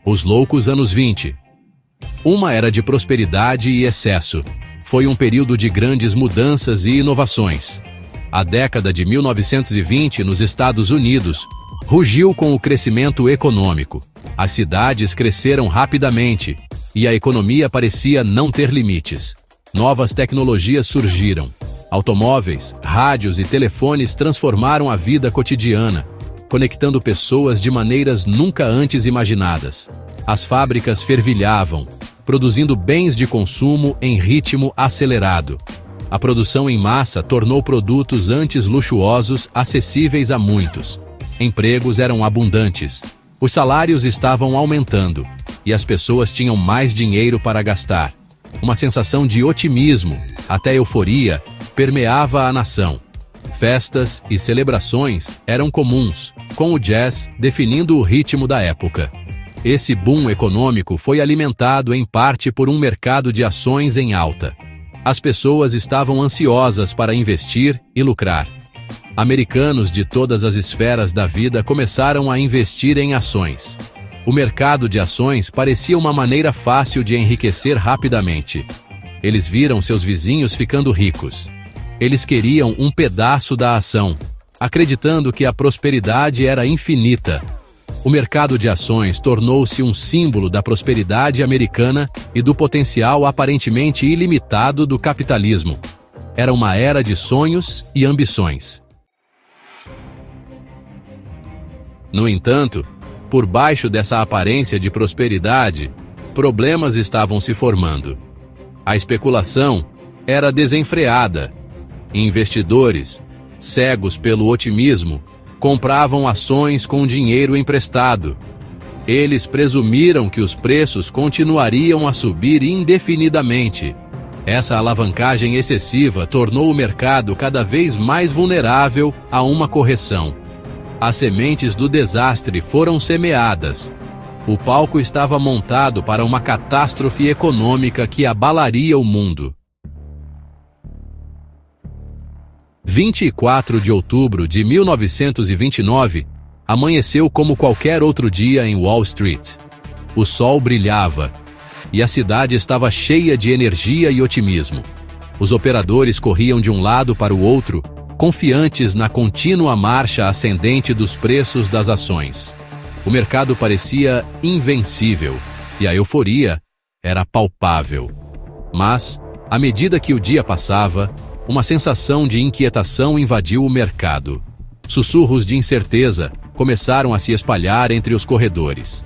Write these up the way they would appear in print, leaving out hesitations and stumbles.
Os loucos anos 20. Uma era de prosperidade e excesso. Foi um período de grandes mudanças e inovações. A década de 1920 nos Estados Unidos rugiu com o crescimento econômico. As cidades cresceram rapidamente e a economia parecia não ter limites. Novas tecnologias surgiram. Automóveis, rádios e telefones transformaram a vida cotidiana, conectando pessoas de maneiras nunca antes imaginadas. As fábricas fervilhavam, produzindo bens de consumo em ritmo acelerado. A produção em massa tornou produtos antes luxuosos acessíveis a muitos. Empregos eram abundantes. Os salários estavam aumentando e as pessoas tinham mais dinheiro para gastar. Uma sensação de otimismo, até euforia, permeava a nação. Festas e celebrações eram comuns, com o jazz definindo o ritmo da época. Esse boom econômico foi alimentado em parte por um mercado de ações em alta. As pessoas estavam ansiosas para investir e lucrar. Americanos de todas as esferas da vida começaram a investir em ações. O mercado de ações parecia uma maneira fácil de enriquecer rapidamente. Eles viram seus vizinhos ficando ricos. Eles queriam um pedaço da ação, acreditando que a prosperidade era infinita. O mercado de ações tornou-se um símbolo da prosperidade americana e do potencial aparentemente ilimitado do capitalismo. Era uma era de sonhos e ambições. No entanto, por baixo dessa aparência de prosperidade, problemas estavam se formando. A especulação era desenfreada. Investidores, cegos pelo otimismo, compravam ações com dinheiro emprestado. Eles presumiram que os preços continuariam a subir indefinidamente. Essa alavancagem excessiva tornou o mercado cada vez mais vulnerável a uma correção. As sementes do desastre foram semeadas. O palco estava montado para uma catástrofe econômica que abalaria o mundo. 24 de outubro de 1929, amanheceu como qualquer outro dia em Wall Street. O sol brilhava e a cidade estava cheia de energia e otimismo. Os operadores corriam de um lado para o outro, confiantes na contínua marcha ascendente dos preços das ações. O mercado parecia invencível e a euforia era palpável. Mas, à medida que o dia passava, uma sensação de inquietação invadiu o mercado. Sussurros de incerteza começaram a se espalhar entre os corredores.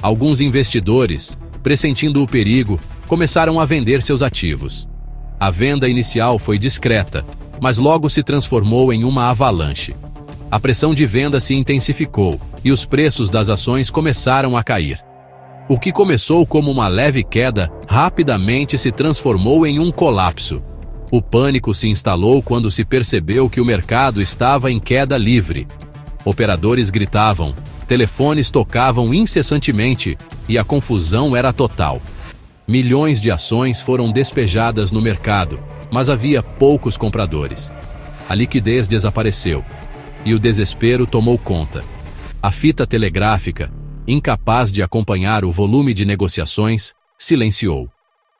Alguns investidores, pressentindo o perigo, começaram a vender seus ativos. A venda inicial foi discreta, mas logo se transformou em uma avalanche. A pressão de venda se intensificou e os preços das ações começaram a cair. O que começou como uma leve queda rapidamente se transformou em um colapso. O pânico se instalou quando se percebeu que o mercado estava em queda livre. Operadores gritavam, telefones tocavam incessantemente e a confusão era total. Milhões de ações foram despejadas no mercado, mas havia poucos compradores. A liquidez desapareceu e o desespero tomou conta. A fita telegráfica, incapaz de acompanhar o volume de negociações, silenciou.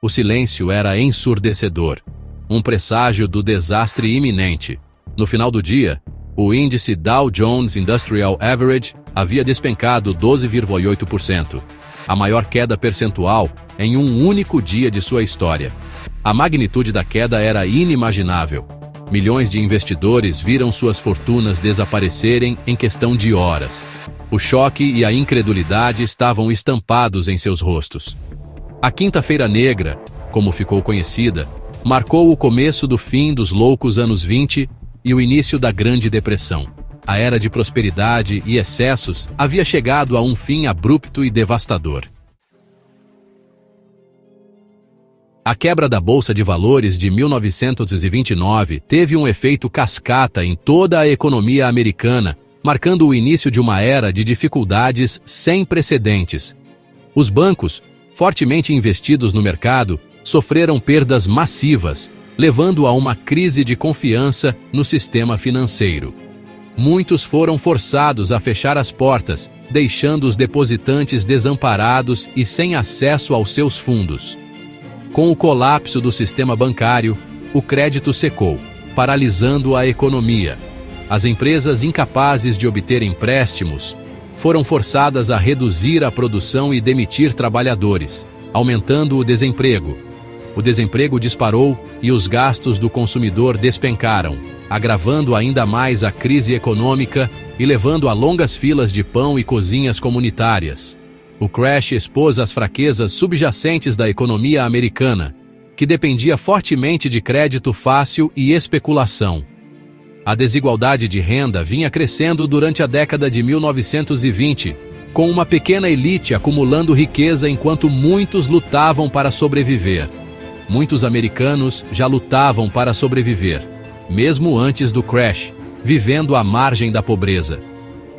O silêncio era ensurdecedor, um presságio do desastre iminente. No final do dia, o índice Dow Jones Industrial Average havia despencado 12,8%, a maior queda percentual em um único dia de sua história. A magnitude da queda era inimaginável. Milhões de investidores viram suas fortunas desaparecerem em questão de horas. O choque e a incredulidade estavam estampados em seus rostos. A Quinta-feira Negra, como ficou conhecida, marcou o começo do fim dos loucos anos 20 e o início da Grande Depressão. A era de prosperidade e excessos havia chegado a um fim abrupto e devastador. A quebra da Bolsa de Valores de 1929 teve um efeito cascata em toda a economia americana, marcando o início de uma era de dificuldades sem precedentes. Os bancos, fortemente investidos no mercado, sofreram perdas massivas, levando a uma crise de confiança no sistema financeiro. muitos foram forçados a fechar as portas, deixando os depositantes desamparados e sem acesso aos seus fundos. Com o colapso do sistema bancário, o crédito secou, paralisando a economia. As empresas incapazes de obter empréstimos foram forçadas a reduzir a produção e demitir trabalhadores, aumentando o desemprego. O desemprego disparou e os gastos do consumidor despencaram, agravando ainda mais a crise econômica e levando a longas filas de pão e cozinhas comunitárias. O crash expôs as fraquezas subjacentes da economia americana, que dependia fortemente de crédito fácil e especulação. A desigualdade de renda vinha crescendo durante a década de 1920, com uma pequena elite acumulando riqueza enquanto muitos lutavam para sobreviver. Muitos americanos já lutavam para sobreviver, mesmo antes do crash, vivendo à margem da pobreza.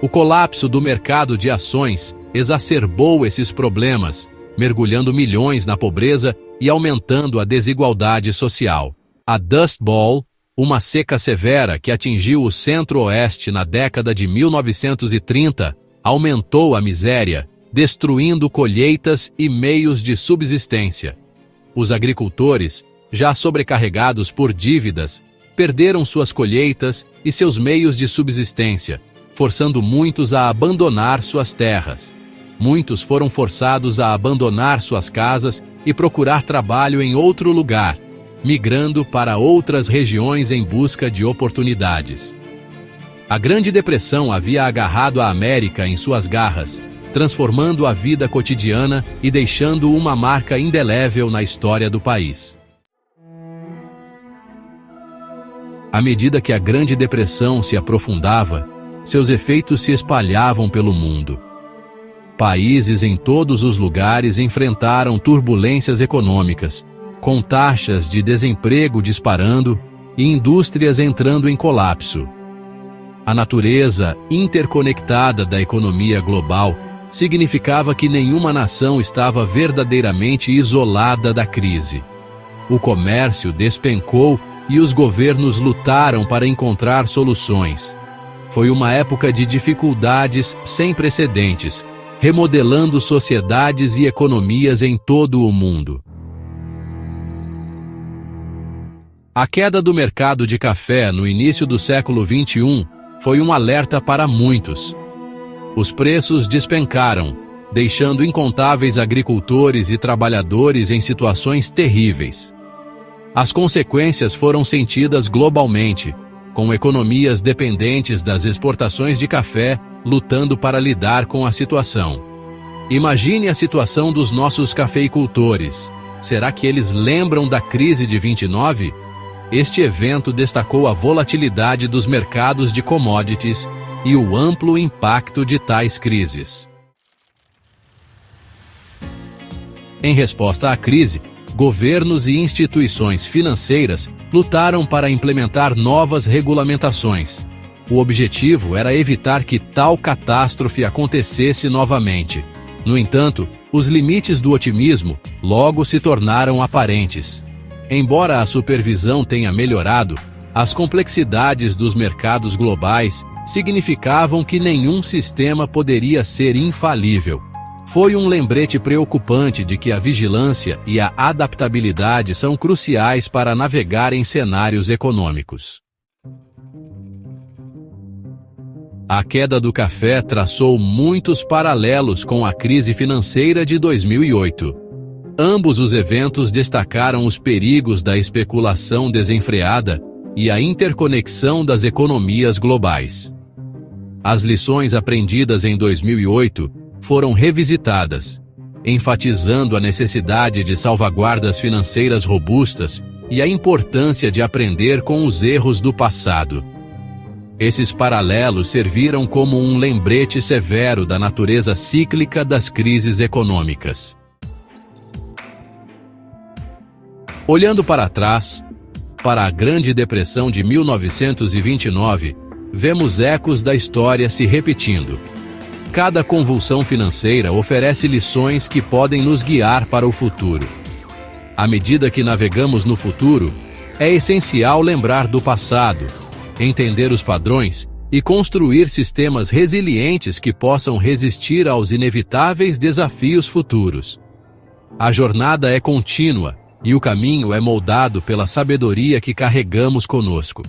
O colapso do mercado de ações exacerbou esses problemas, mergulhando milhões na pobreza e aumentando a desigualdade social. A Dust Bowl, uma seca severa que atingiu o centro-oeste na década de 1930, aumentou a miséria, destruindo colheitas e meios de subsistência. Os agricultores, já sobrecarregados por dívidas, perderam suas colheitas e seus meios de subsistência, forçando muitos a abandonar suas terras. Muitos foram forçados a abandonar suas casas e procurar trabalho em outro lugar, migrando para outras regiões em busca de oportunidades. A Grande Depressão havia agarrado a América em suas garras, transformando a vida cotidiana e deixando uma marca indelével na história do país. À medida que a Grande Depressão se aprofundava, seus efeitos se espalhavam pelo mundo. Países em todos os lugares enfrentaram turbulências econômicas, com taxas de desemprego disparando e indústrias entrando em colapso. A natureza interconectada da economia global significava que nenhuma nação estava verdadeiramente isolada da crise. O comércio despencou e os governos lutaram para encontrar soluções. Foi uma época de dificuldades sem precedentes, remodelando sociedades e economias em todo o mundo. A queda do mercado de café no início do século XXI foi um alerta para muitos. Os preços despencaram, deixando incontáveis agricultores e trabalhadores em situações terríveis. As consequências foram sentidas globalmente, com economias dependentes das exportações de café lutando para lidar com a situação. Imagine a situação dos nossos cafeicultores. Será que eles lembram da crise de 29? Este evento destacou a volatilidade dos mercados de commodities e o amplo impacto de tais crises. Em resposta à crise, governos e instituições financeiras lutaram para implementar novas regulamentações. O objetivo era evitar que tal catástrofe acontecesse novamente. No entanto, os limites do otimismo logo se tornaram aparentes. Embora a supervisão tenha melhorado, as complexidades dos mercados globais significavam que nenhum sistema poderia ser infalível. Foi um lembrete preocupante de que a vigilância e a adaptabilidade são cruciais para navegar em cenários econômicos. A queda do café traçou muitos paralelos com a crise financeira de 2008. Ambos os eventos destacaram os perigos da especulação desenfreada e a interconexão das economias globais. As lições aprendidas em 2008 foram revisitadas, enfatizando a necessidade de salvaguardas financeiras robustas e a importância de aprender com os erros do passado. Esses paralelos serviram como um lembrete severo da natureza cíclica das crises econômicas. Olhando para trás, para a Grande Depressão de 1929, vemos ecos da história se repetindo. Cada convulsão financeira oferece lições que podem nos guiar para o futuro. À medida que navegamos no futuro, é essencial lembrar do passado, entender os padrões e construir sistemas resilientes que possam resistir aos inevitáveis desafios futuros. A jornada é contínua e o caminho é moldado pela sabedoria que carregamos conosco.